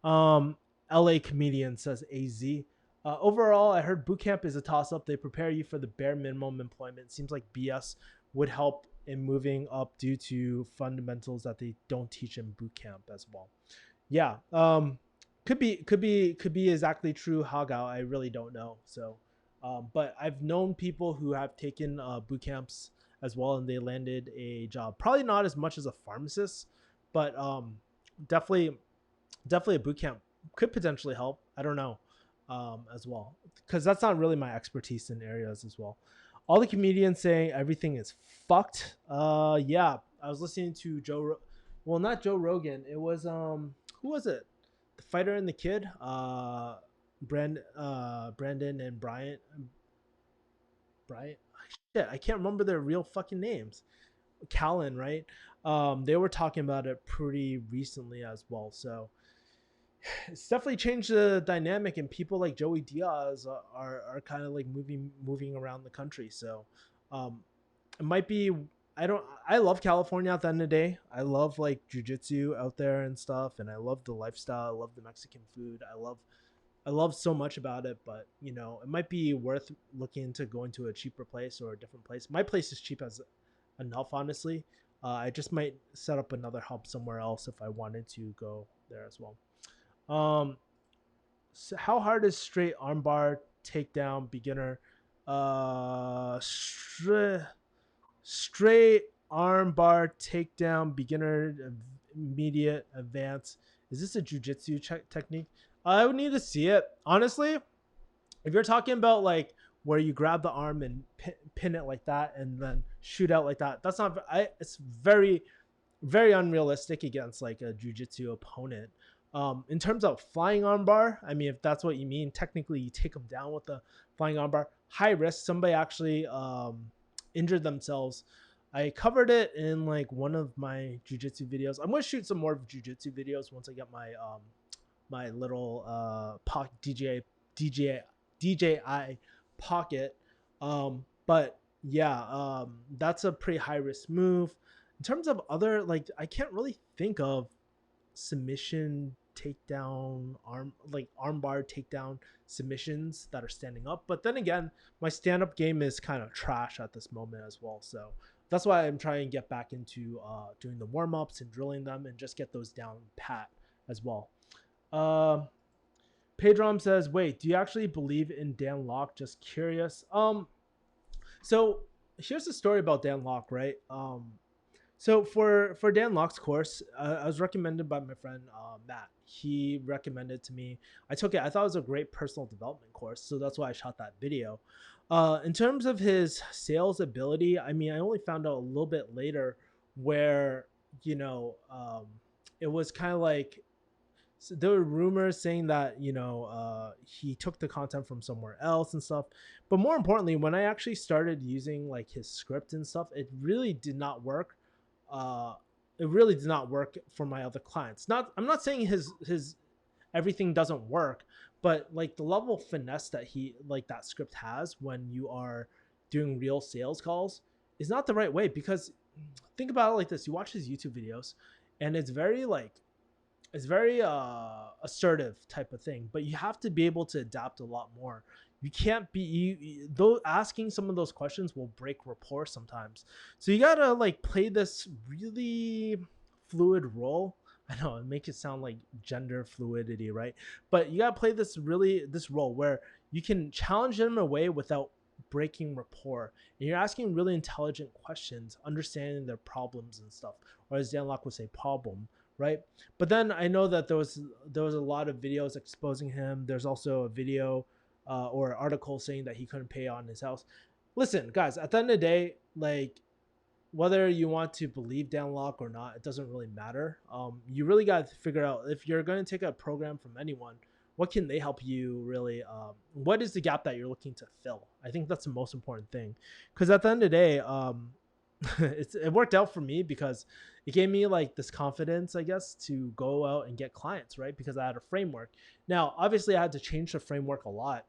LA comedian says AZ. Overall, I heard boot camp is a toss up. They prepare you for the bare minimum employment. Seems like BS would help in moving up due to fundamentals that they don't teach in boot camp as well. Yeah. Could be exactly true, Hagao. I really don't know. So, but I've known people who have taken boot camps as well, and they landed a job. Probably not as much as a pharmacist, but definitely a boot camp could potentially help. I don't know as well, because that's not really my expertise in areas as well. All the comedians saying everything is fucked. Yeah, I was listening to well, not Joe Rogan. It was who was it? The fighter and the kid. Brandon and Bryant. Shit, I can't remember their real fucking names. Callan, right? They were talking about it pretty recently as well. So it's definitely changed the dynamic, and people like Joey Diaz are kind of like moving around the country. So it might be. I love California at the end of the day. I love like jujitsu out there and stuff, and I love the lifestyle. I love the Mexican food. I love so much about it, but you know, it might be worth looking into going to a cheaper place or a different place. My place is cheap as enough, honestly. I just might set up another hub somewhere else if I wanted to go there as well. So how hard is straight armbar takedown beginner? Straight armbar takedown beginner, immediate, advanced. Is this a jujitsu technique? I would need to see it. Honestly, if you're talking about like where you grab the arm and pin it like that and then shoot out like that, that's not. It's very, very unrealistic against like a jujitsu opponent. In terms of flying armbar, I mean, if that's what you mean, technically you take them down with the flying armbar. High risk. Somebody actually injured themselves. I covered it in like one of my jujitsu videos. I'm gonna shoot some more jujitsu videos once I get my my little DJI Pocket. But yeah, that's a pretty high risk move. In terms of other, like, I can't really think of submission takedown armbar takedown submissions that are standing up. But then again, my stand-up game is kind of trash at this moment as well. So that's why I'm trying to get back into doing the warm-ups and drilling them and just get those down pat as well. Pedrom says, wait, do you actually believe in Dan Lok? Just curious. So here's the story about Dan Lok, right? So for Dan Lok's course, I was recommended by my friend Matt. He recommended to me. I took it. I thought it was a great personal development course, so that's why I shot that video. In terms of his sales ability, I mean, I only found out a little bit later where you know it was kind of like, so there were rumors saying that he took the content from somewhere else and stuff. But more importantly, when I actually started using like his script and stuff, it really did not work. uh it really did not work for my other clients. Not, I'm not saying his everything doesn't work, but like the level of finesse that he, like that script has when you are doing real sales calls is not the right way. Because think about it like this: you watch his YouTube videos and it's very like, it's very assertive type of thing, but you have to be able to adapt a lot more. You can't be though asking some of those questions will break rapport sometimes. So you gotta like play this really fluid role. I know it makes it sound like gender fluidity, right? But you gotta play this role where you can challenge them away without breaking rapport, and you're asking really intelligent questions, understanding their problems and stuff, or as Dan Lok would say, problem, right? But then I know that there was a lot of videos exposing him. There's also a video or an article saying that he couldn't pay on his house. Listen, guys, at the end of the day, like whether you want to believe Dan Lok or not, it doesn't really matter. You really got to figure out, if you're going to take a program from anyone, what can they help you really? What is the gap that you're looking to fill? I think that's the most important thing, because at the end of the day, it worked out for me because it gave me like this confidence, I guess, to go out and get clients, right? Because I had a framework. Now, obviously, I had to change the framework a lot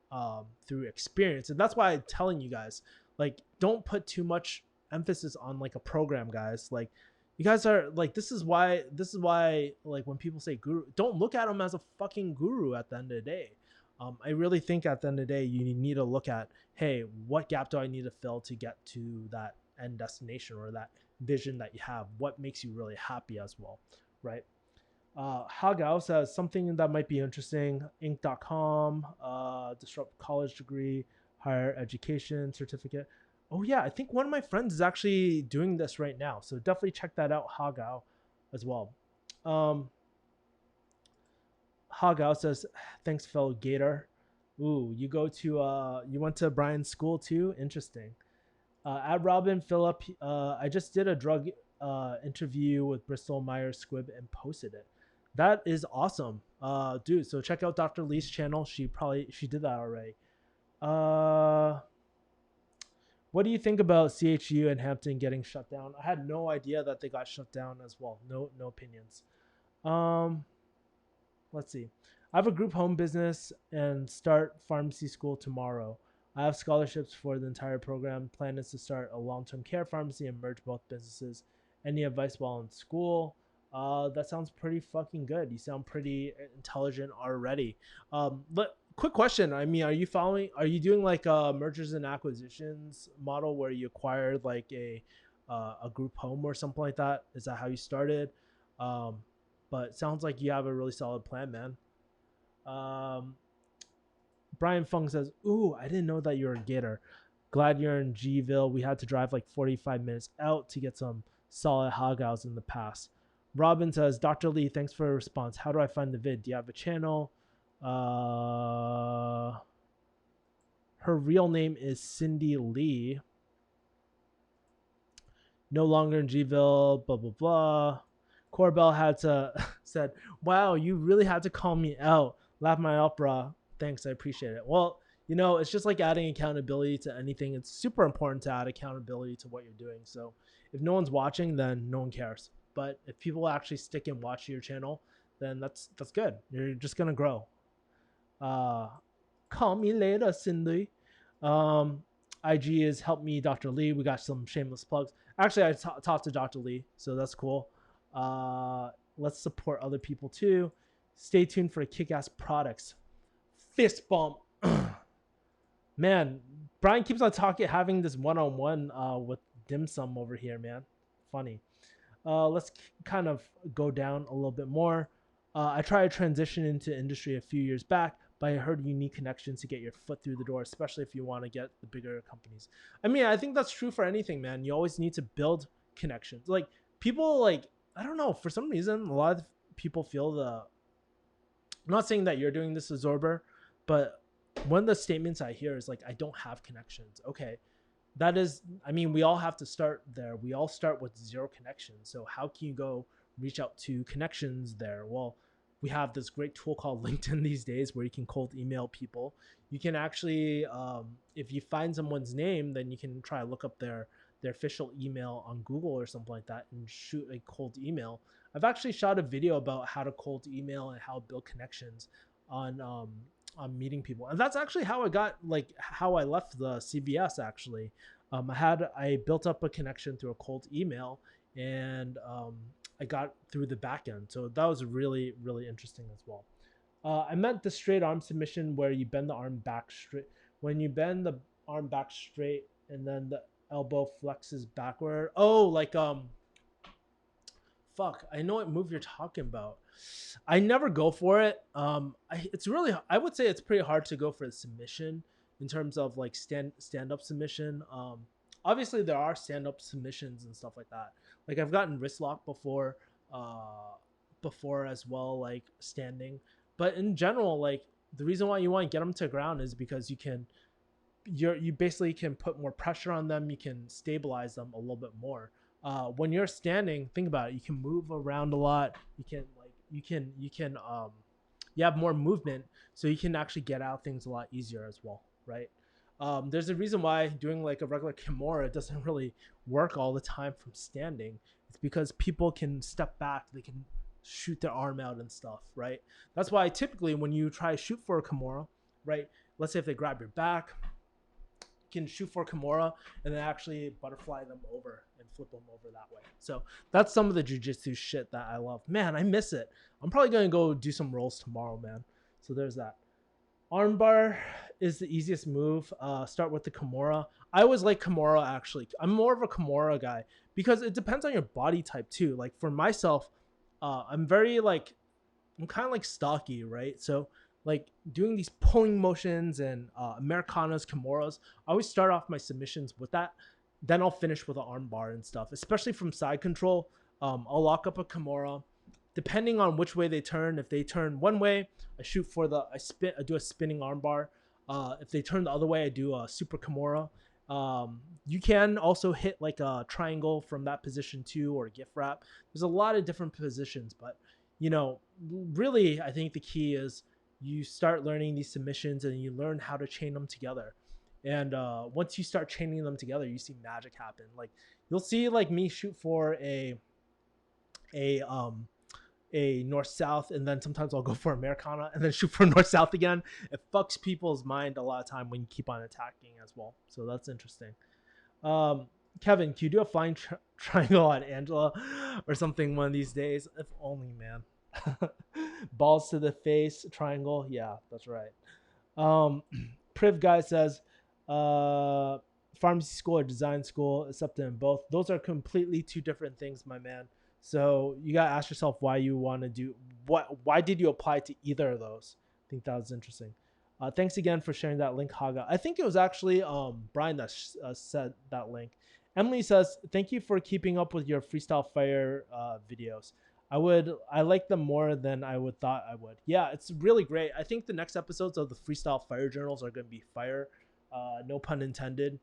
through experience, and that's why I'm telling you guys, like, don't put too much emphasis on like a program, guys. Like, you guys are like, this is why like when people say guru, don't look at them as a fucking guru at the end of the day. I really think at the end of the day, you need to look at, hey, what gap do I need to fill to get to that end destination or that vision that you have? What makes you really happy as well, right? Hagao says something that might be interesting. Inc.com, disrupt college degree, higher education certificate. Oh yeah, I think one of my friends is actually doing this right now, so definitely check that out, Hagao, as well. Hagao says, thanks, fellow Gator. Ooh, you went to Brian's school too? Interesting. At Robin Phillip, I just did a drug interview with Bristol Myers Squibb and posted it. That is awesome, dude. So check out Dr. Lee's channel. She did that already. What do you think about CHU and Hampton getting shut down? I had no idea that they got shut down as well. No opinions. Let's see. I have a group home business and start pharmacy school tomorrow. I have scholarships for the entire program. Plan is to start a long-term care pharmacy and merge both businesses. Any advice while in school? That sounds pretty fucking good. You sound pretty intelligent already. But quick question. I mean, are you doing like a mergers and acquisitions model where you acquired like a group home or something like that? Is that how you started? But it sounds like you have a really solid plan, man. Brian Fung says, ooh, I didn't know that you're a Gator. Glad you're in Gville. We had to drive like 45 minutes out to get some solid Hagaos in the past. Robin says, Dr. Lee, thanks for a response. How do I find the vid? Do you have a channel? Her real name is Cindy Lee. No longer in Gville, blah, blah, blah. Corbell had to said, wow, you really had to call me out. Laugh my opera. Thanks, I appreciate it. Well, it's just like adding accountability to anything. It's super important to add accountability to what you're doing. So if no one's watching, then no one cares. But if people actually stick and watch your channel, then that's good. You're just gonna grow. Call me later, Cindy. IG is help me, Dr. Lee. We got some shameless plugs. Actually, I talked to Dr. Lee, so that's cool. Let's support other people too. Stay tuned for kick-ass products. Fist bump. Man, Brian keeps on having this one-on-one with dim sum over here, man. Funny. Let's kind of go down a little bit more. I tried to transition into industry a few years back, but I heard you need connections to get your foot through the door, especially if you want to get the bigger companies. I mean, I think that's true for anything, man. You always need to build connections. Like people, like I don't know, for some reason, a lot of people feel the. I'm not saying that you're doing this as Zorber, but one of the statements I hear is like, I don't have connections. Okay, that is, I mean, we all have to start there. We all start with zero connections. So how can you go reach out to connections there? Well, we have this great tool called LinkedIn these days where you can cold email people. You can actually, if you find someone's name, then you can try to look up their official email on Google or something like that and shoot a cold email. I've actually shot a video about how to cold email and how to build connections on meeting people, and that's actually how I got, like, how I left the CVS. Actually, I built up a connection through a cold email, and I got through the back end. So that was really, really interesting as well. I meant the straight arm submission where you bend the arm back straight. When you bend the arm back straight and then the elbow flexes backward. Oh, like fuck, I know what move you're talking about. I never go for it. It's really, I would say it's pretty hard to go for the submission in terms of like stand up submission. Obviously there are stand up submissions and stuff like that. Like I've gotten wrist lock before as well, like standing. But in general, like the reason why you want to get them to the ground is because you basically can put more pressure on them. You can stabilize them a little bit more. When you're standing, think about it. You can move around a lot. You have more movement, so you can actually get out things a lot easier as well, right? There's a reason why doing like a regular Kimura doesn't really work all the time from standing. It's because people can step back, they can shoot their arm out and stuff, right? That's why typically when you try to shoot for a Kimura, right? Let's say if they grab your back, can shoot for Kimura and then actually butterfly them over and flip them over that way. So that's some of the jujitsu shit that I love. Man, I miss it. I'm probably gonna go do some rolls tomorrow, man. So there's that. Armbar is the easiest move. Start with the Kimura. I always like Kimura actually. I'm more of a Kimura guy because it depends on your body type too. Like for myself, I'm kind of like stocky, right? So like doing these pulling motions and Americanas, Kimuras, I always start off my submissions with that. Then I'll finish with an arm bar and stuff, especially from side control. I'll lock up a Kimura. Depending on which way they turn, if they turn one way, I do a spinning arm bar. If they turn the other way, I do a super Kimura. You can also hit like a triangle from that position too, or a gift wrap. There's a lot of different positions, but you know, really, I think the key is you start learning these submissions and you learn how to chain them together. And once you start chaining them together, you see magic happen. Like you'll see like me shoot for a north south, and then sometimes I'll go for Americana and then shoot for north south again. It fucks people's mind a lot of time when you keep on attacking as well. So that's interesting. Kevin, can you do a flying triangle on Angela or something one of these days? If only, man. Balls to the face triangle. Yeah, that's right. Priv guy says pharmacy school or design school. It's up to them both. Those are completely two different things, my man. So you gotta ask yourself why you want to do why did you apply to either of those? I think that was interesting. Thanks again for sharing that link, Haga. I think it was actually Brian that said that link. Emily says, thank you for keeping up with your freestyle fire videos. I like them more than I would thought I would. Yeah, it's really great. I think the next episodes of the freestyle fire journals are going to be fire, no pun intended.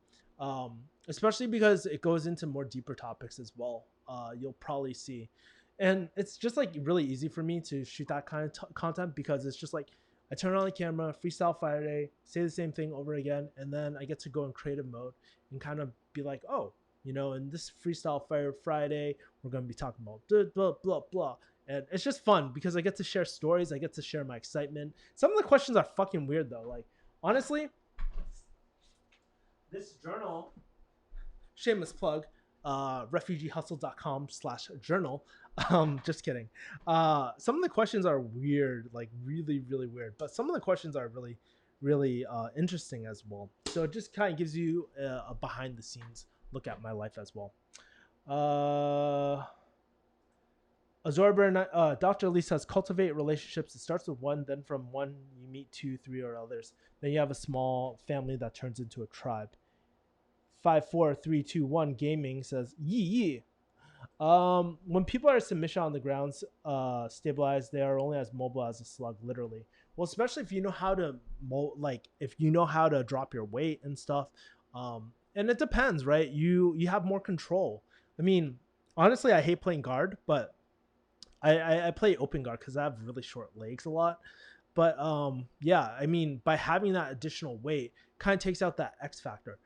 Especially because it goes into more deeper topics as well. You'll probably see, and it's just like really easy for me to shoot that kind of content because it's just like I turn on the camera, freestyle fire day, say the same thing over again, and then I get to go in creative mode and kind of be like, oh, you know, in this freestyle fire Friday, we're going to be talking about blah, blah, blah, blah. And it's just fun because I get to share stories. I get to share my excitement. Some of the questions are fucking weird though. Like, honestly, this journal, shameless plug, refugeehustle.com/journal. Just kidding. Some of the questions are weird, like really, really weird. But some of the questions are really, really interesting as well. So it just kind of gives you a behind the scenes look at my life as well. Azorber, Dr. Lee says, cultivate relationships. It starts with one, then from one you meet two, three, or others. Then you have a small family that turns into a tribe. 54321 Gaming says, yee yee. When people are submission on the grounds, stabilized, they are only as mobile as a slug, literally. Well, especially if you know how to if you know how to drop your weight and stuff. And it depends, right? You have more control. I mean, honestly, I hate playing guard, but I play open guard because I have really short legs a lot. But yeah, I mean, by having that additional weight, kind of takes out that X factor.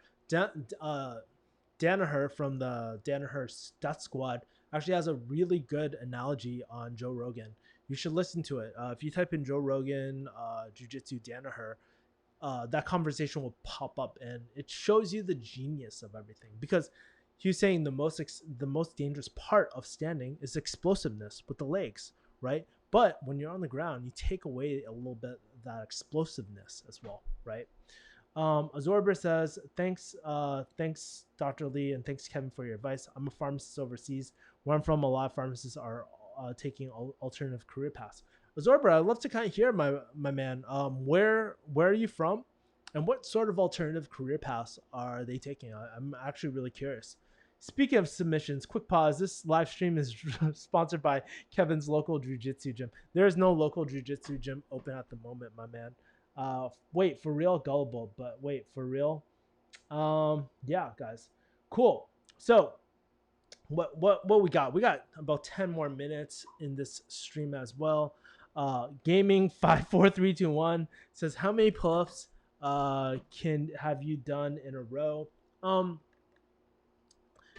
Danaher from the Danaher Stat Squad actually has a really good analogy on Joe Rogan. You should listen to it. If you type in Joe Rogan, Jiu-Jitsu Danaher, that conversation will pop up, and it shows you the genius of everything. Because he was saying the most dangerous part of standing is explosiveness with the legs, right? But when you're on the ground, you take away a little bit of that explosiveness as well, right? Azorber says, thanks, Dr. Lee, and thanks, Kevin, for your advice. I'm a pharmacist overseas. Where I'm from, a lot of pharmacists are taking alternative career paths. Azorber, I'd love to kind of hear, my man, where are you from, and what sort of alternative career paths are they taking? I'm actually really curious. Speaking of submissions, quick pause. This live stream is sponsored by Kevin's local jiu-jitsu gym. There is no local jiu-jitsu gym open at the moment, my man. Wait, for real? Gullible, but wait, for real? Yeah, guys. Cool. So, what we got? We got about 10 more minutes in this stream as well. Gaming 54321 says, how many pull-ups can have you done in a row?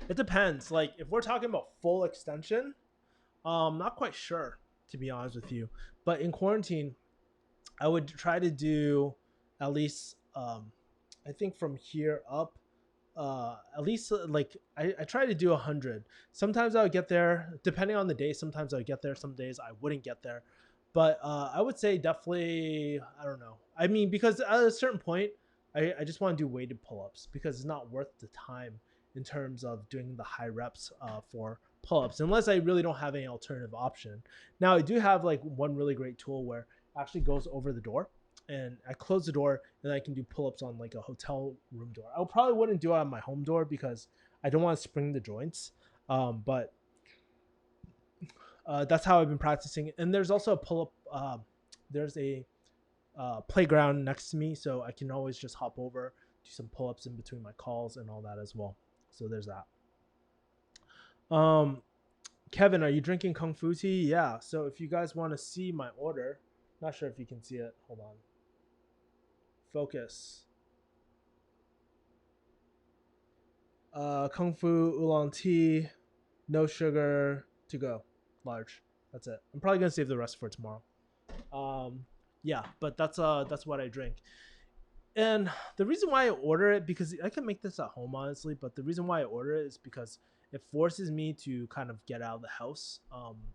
It depends. Like, if we're talking about full extension, not quite sure, to be honest with you. But in quarantine, I would try to do at least, I think from here up, at least like I try to do 100. Sometimes I would get there, depending on the day. Sometimes I would get there. Some days I wouldn't get there. But I would say definitely, I don't know. I mean, because at a certain point, I just want to do weighted pull-ups because it's not worth the time in terms of doing the high reps for pull-ups, unless I really don't have any alternative option. Now, I do have like one really great tool where it actually goes over the door, and I close the door, and I can do pull-ups on like a hotel room door. I probably wouldn't do it on my home door because I don't want to spring the joints. But that's how I've been practicing. And there's also a pull-up. There's a playground next to me, so I can always just hop over, do some pull-ups in between my calls and all that as well. So there's that. Kevin, are you drinking Kung Fu tea? Yeah. So if you guys want to see my order, not sure if you can see it. Hold on. Focus. Kung Fu oolong tea, no sugar, to go, large. That's it. I'm probably gonna save the rest for tomorrow. Yeah, but that's what I drink. And the reason why I order it, because I can make this at home, honestly, but the reason why I order it is because it forces me to kind of get out of the house,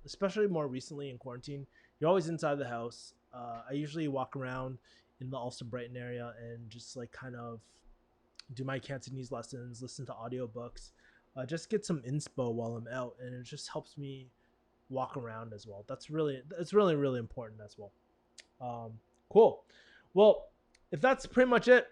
especially more recently in quarantine. You're always inside the house. I usually walk around in the Alston Brighton area and just like kind of do my Cantonese lessons, listen to audiobooks, just get some inspo while I'm out, and it just helps me walk around as well. It's really important as well. Cool. Well, if that's pretty much it,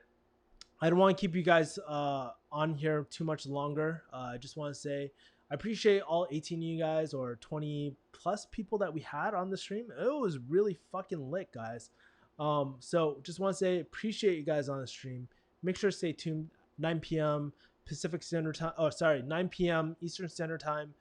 I don't want to keep you guys on here too much longer. I just want to say I appreciate all 18 of you guys or 20 plus people that we had on the stream. It was really fucking lit, guys. So just want to say appreciate you guys on the stream. Make sure to stay tuned. 9 p.m. Pacific Standard Time. Oh, sorry, 9 p.m. Eastern Standard Time.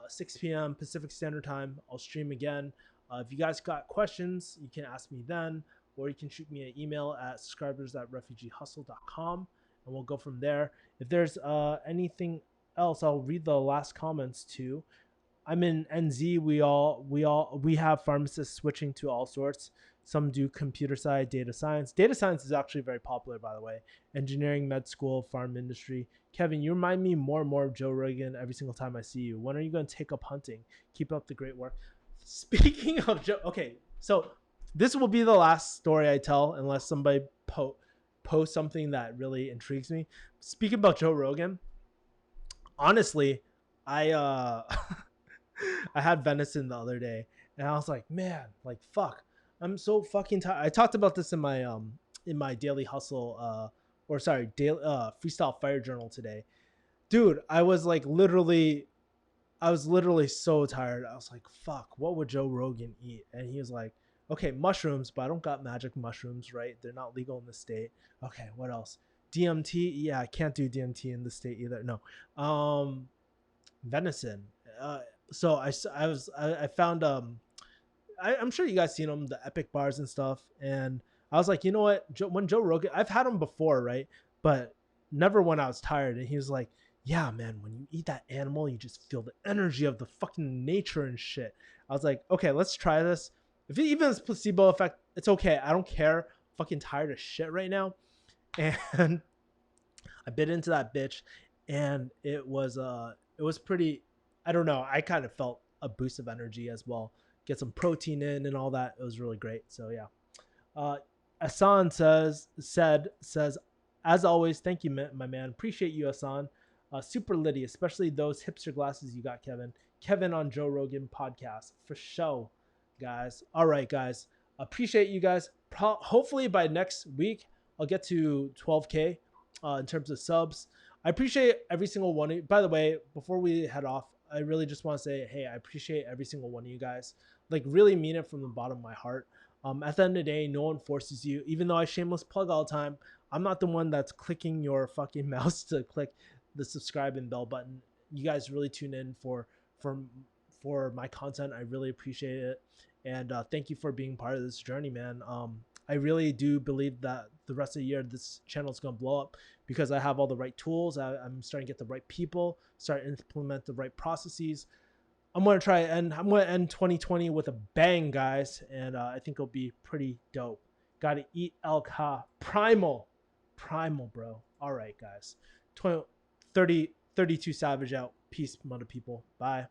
6 p.m. Pacific Standard Time. I'll stream again. If you guys got questions, you can ask me then, or you can shoot me an email at subscribers@refugeehustle.com, and we'll go from there. If there's anything else, I'll read the last comments too. I'm in NZ. We have pharmacists switching to all sorts. Some do computer science, data science. Data science is actually very popular, by the way. Engineering, med school, farm industry. Kevin, you remind me more and more of Joe Rogan every single time I see you. When are you going to take up hunting? Keep up the great work. Speaking of Joe, okay, so this will be the last story I tell unless somebody posts something that really intrigues me. Speaking about Joe Rogan, honestly, I I had venison the other day, and I was like, man, like fuck, I'm so fucking tired. I talked about this in my daily hustle or sorry, daily freestyle fire journal today, dude. I was literally so tired. I was like, fuck, what would Joe Rogan eat? And he was like, okay, mushrooms, but I don't got magic mushrooms, right? They're not legal in the state. Okay, what else? DMT? Yeah, I can't do DMT in the state either. No. Venison. Uh, so I found I'm sure you guys seen them, the epic bars and stuff, and I was like, you know what, when Joe Rogan, I've had him before, right, but never when I was tired, and he was like, yeah, man, when you eat that animal, you just feel the energy of the fucking nature and shit. I was like, okay, let's try this. If it even has placebo effect, it's okay. I don't care. I'm fucking tired of shit right now, and I bit into that bitch, and it was pretty. I don't know. I kind of felt a boost of energy as well. Get some protein in and all that. It was really great. So yeah. Uh, Asan says, as always, thank you, my man. Appreciate you, Asan. Super litty, especially those hipster glasses you got, Kevin. Kevin on Joe Rogan podcast for show, guys. All right, guys. Appreciate you guys. Hopefully by next week I'll get to 12K in terms of subs. I appreciate every single one of you. By the way, before we head off, I really just want to say, hey, I appreciate every single one of you guys. Like, really mean it from the bottom of my heart. At the end of the day, no one forces you. Even though I shameless plug all the time, I'm not the one that's clicking your fucking mouse to click the subscribe and bell button. You guys really tune in for for my content. I really appreciate it, and thank you for being part of this journey, man. I really do believe that the rest of the year this channel is gonna blow up because I have all the right tools. I'm starting to get the right people, start to implement the right processes. I'm gonna end 2020 with a bang, guys, and I think it'll be pretty dope. Got to eat elk ha primal, bro. All right, guys. 20, 30, 32 Savage out. Peace, mother people. Bye.